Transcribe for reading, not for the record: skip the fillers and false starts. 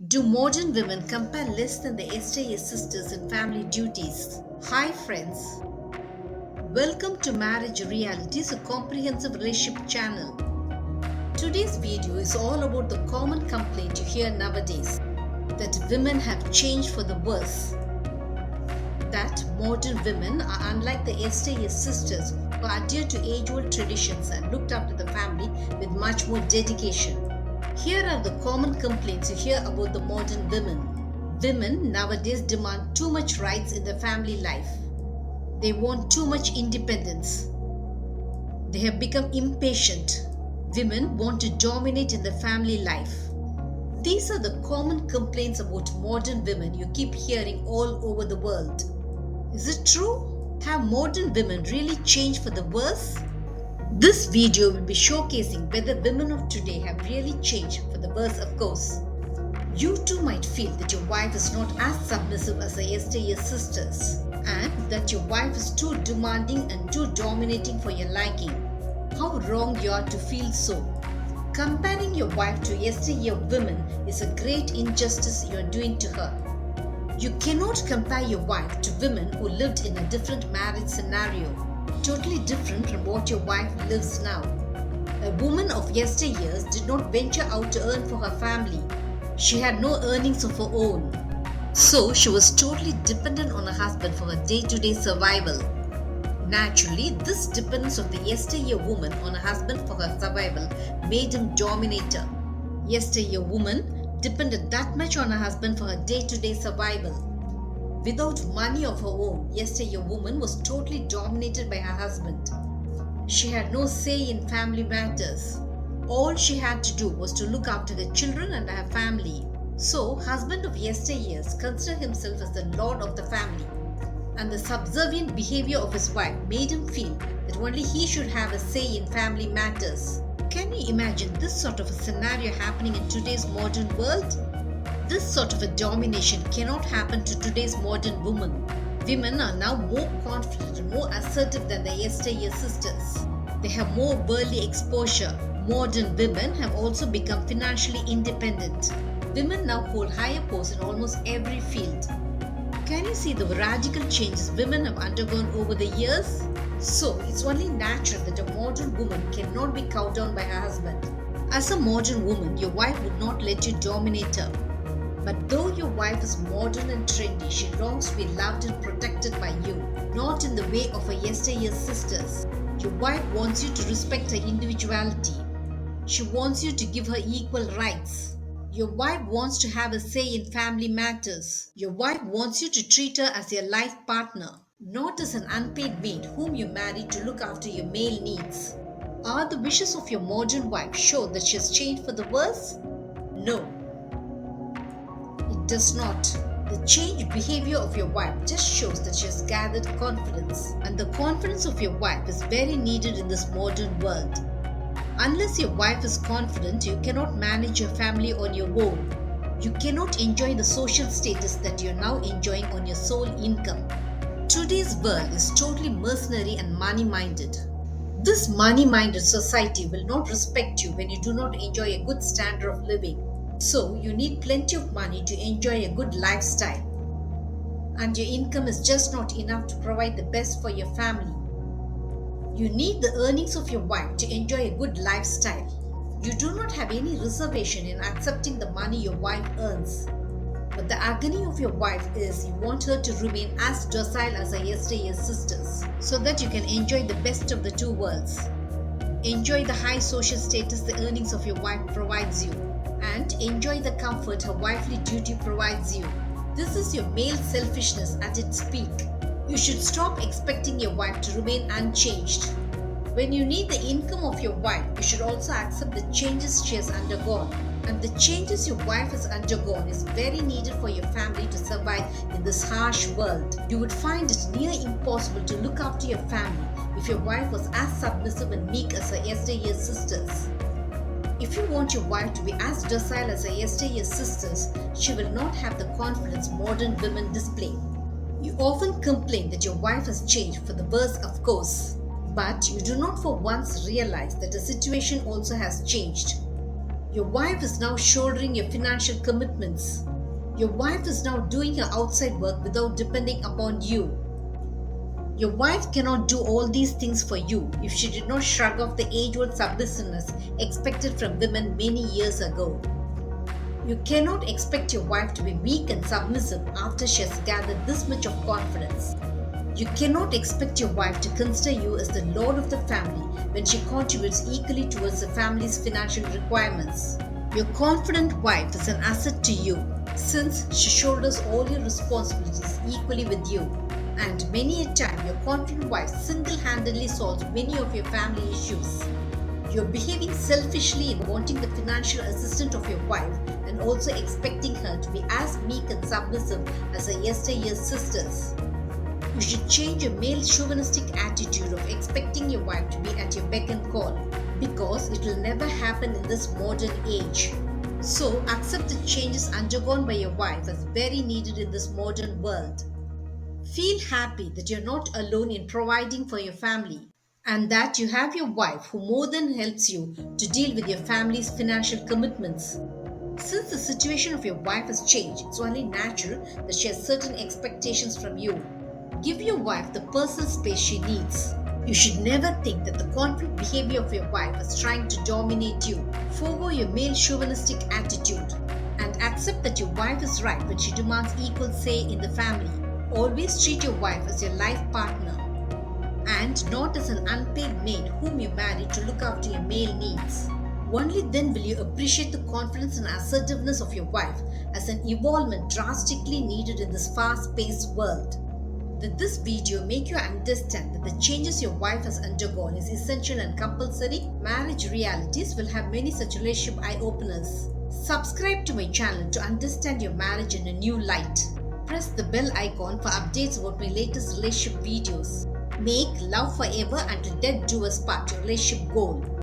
Do modern women compare less than the yesterday's sisters in family duties? Hi friends, welcome to Marriage Realities, a comprehensive relationship channel. Today's video is all about the common complaint you hear nowadays, that women have changed for the worse. That modern women are unlike the yesterday's sisters who adhered to age-old traditions and looked after the family with much more dedication. Here are the common complaints you hear about the modern women. Women nowadays demand too much rights in their family life. They want too much independence. They have become impatient. Women want to dominate in the family life. These are the common complaints about modern women you keep hearing all over the world. Is it true? Have modern women really changed for the worse? This video will be showcasing whether women of today have really changed for the worse, of course. You too might feel that your wife is not as submissive as her yesterday's sisters, and that your wife is too demanding and too dominating for your liking. How wrong you are to feel so. Comparing your wife to yesteryear women is a great injustice you are doing to her. You cannot compare your wife to women who lived in a different marriage scenario, totally different from what your wife lives now. A woman of yesteryears did not venture out to earn for her family. She had no earnings of her own. So she was totally dependent on her husband for her day-to-day survival. Naturally, this dependence of the yesteryear woman on her husband for her survival made him dominator. Yesteryear woman depended that much on her husband for her day-to-day survival. Without money of her own, yesteryear woman was totally dominated by her husband. She had no say in family matters. All she had to do was to look after the children and her family. So, husband of yesteryears considered himself as the lord of the family. And the subservient behavior of his wife made him feel that only he should have a say in family matters. Can you imagine this sort of a scenario happening in today's modern world? This sort of a domination cannot happen to today's modern women. Women are now more confident and more assertive than their yesteryear sisters. They have more worldly exposure. Modern women have also become financially independent. Women now hold higher posts in almost every field. Can you see the radical changes women have undergone over the years? So, it's only natural that a modern woman cannot be cowed down by her husband. As a modern woman, your wife would not let you dominate her. But though your wife is modern and trendy, she longs to be loved and protected by you, not in the way of her yesteryear sisters. Your wife wants you to respect her individuality. She wants you to give her equal rights. Your wife wants to have a say in family matters. Your wife wants you to treat her as your life partner, not as an unpaid maid whom you married to look after your male needs. Are the wishes of your modern wife show that she has changed for the worse? No. It does not. The changed behavior of your wife just shows that she has gathered confidence, and the confidence of your wife is very needed in this modern world. Unless your wife is confident, you cannot manage your family on your own. You cannot enjoy the social status that you are now enjoying on your sole income. Today's world is totally mercenary and money-minded. This money-minded society will not respect you when you do not enjoy a good standard of living. So, you need plenty of money to enjoy a good lifestyle. And your income is just not enough to provide the best for your family. You need the earnings of your wife to enjoy a good lifestyle. You do not have any reservation in accepting the money your wife earns. But the agony of your wife is you want her to remain as docile as her yesteryear sisters, so that you can enjoy the best of the two worlds. Enjoy the high social status the earnings of your wife provides you, and enjoy the comfort her wifely duty provides you. This is your male selfishness at its peak. You should stop expecting your wife to remain unchanged. When you need the income of your wife, you should also accept the changes she has undergone. And the changes your wife has undergone is very needed for your family to survive in this harsh world. You would find it near impossible to look after your family if your wife was as submissive and meek as her yesteryear sisters. If you want your wife to be as docile as her yesteryear sisters, she will not have the confidence modern women display. You often complain that your wife has changed for the worse, of course, but you do not for once realize that the situation also has changed. Your wife is now shouldering your financial commitments. Your wife is now doing her outside work without depending upon you. Your wife cannot do all these things for you if she did not shrug off the age-old submissiveness expected from women many years ago. You cannot expect your wife to be weak and submissive after she has gathered this much of confidence. You cannot expect your wife to consider you as the lord of the family when she contributes equally towards the family's financial requirements. Your confident wife is an asset to you since she shoulders all your responsibilities equally with you. And many a time, your confident wife single-handedly solves many of your family issues. You're behaving selfishly in wanting the financial assistance of your wife and also expecting her to be as meek and submissive as her yesteryear's sisters. You should change your male chauvinistic attitude of expecting your wife to be at your beck and call, because it will never happen in this modern age. So accept the changes undergone by your wife as very needed in this modern world. Feel happy that you're not alone in providing for your family and that you have your wife who more than helps you to deal with your family's financial commitments. Since the situation of your wife has changed, it's only natural that she has certain expectations from you. Give your wife the personal space she needs. You should never think that the conflict behavior of your wife is trying to dominate you. Forgo your male chauvinistic attitude and accept that your wife is right when she demands equal say in the family. Always treat your wife as your life partner and not as an unpaid maid whom you marry to look after your male needs. Only then will you appreciate the confidence and assertiveness of your wife as an evolvement drastically needed in this fast-paced world. Did this video make you understand that the changes your wife has undergone is essential and compulsory? Marriage Realities will have many such relationship eye-openers. Subscribe to my channel to understand your marriage in a new light. Press the bell icon for updates about my latest relationship videos. Make love forever until death do us part your relationship goal.